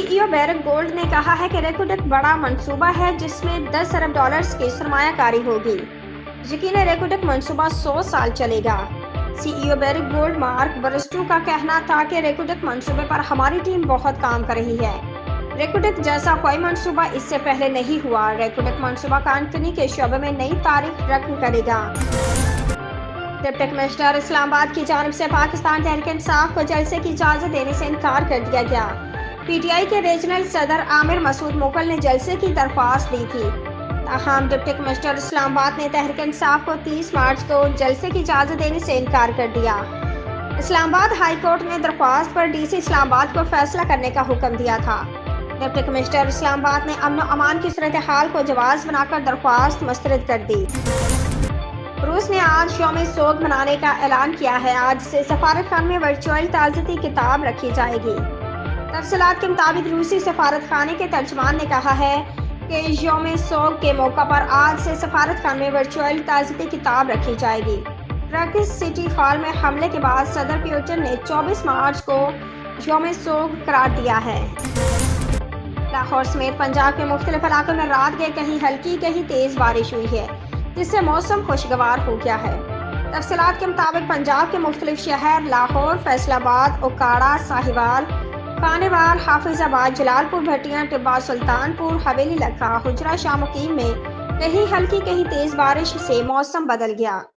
CEO barrack gold ने कहा है कि रेकोडेक बड़ा मंसूबा है जिसमें 10 अरब डॉलर्स की सरमायाकारी होगी। यकीनन रेकोडेक मंसूबा 100 साल चलेगा। CEO बैरक गोल्ड मार्क बरस्टू का कहना था कि रेकोडेक मंसूबे पर हमारी टीम बहुत काम कर रही है। रेकोडेक जैसा कोई मंसूबा इससे पहले नहीं हुआ। रेकोडेक मंसूबा कंपनी के शोबे में नई तारीख रकम करेगा। डिप्टी कमिश्नर इस्लामाबाद की जानिब से पाकिस्तान तहरीक इंसाफ को जलसे की इजाजत देने से इनकार कर दिया गया। PTI के रीजनल सदर आमिर मसूद मुगल ने जलसे की दरख्वास्त दी थी। ताहम डिप्टी कमिश्नर इस्लामाबाद ने तहरीक इंसाफ को 30 मार्च को जलसे की इजाजत देने से इनकार कर दिया। इस्लामाबाद हाई कोर्ट ने दरख्वास्त पर DC इस्लामाबाद को फैसला करने का हुक्म दिया था। डिप्टी कमिश्नर इस्लामाबाद ने अमन अमान की सूरत हाल को जवाज बनाकर दरख्वास्त मुस्तरद कर दी। रूस ने आज यौम सोग मनाने का ऐलान किया है। आज से सफारत खाने में वर्चुअल ताज़ियती किताब रखी जाएगी। तफसीलात के मुताबिक रूसी सफारत खाने के तर्जमान ने कहा है कि यौम सोग के मौका पर आज से सफारत खाने में वर्चुअल ताज़ियती किताब रखी जाएगी। ट्रकिस सिटी हॉल में हमले के बाद सदर पुतिन ने 24 मार्च को यौम सोग करार दिया है। लाहौर समेत पंजाब के मुख्तलिफ इलाकों में रात के कहीं हल्की कहीं तेज बारिश हुई है, जिससे मौसम खुशगवार हो गया है। तफसीलात के मुताबिक पंजाब के मुख्तलिफ शहर लाहौर, फैसलाबाद, ओकाड़ा, साहिवाल, खानेवाल, हाफिजाबाद, जलालपुर, भटियां, टिब्बा, सुल्तानपुर, हवेली, लखा, हुजरा, शाह मुकीम में कहीं हल्की कहीं तेज बारिश से मौसम बदल गया।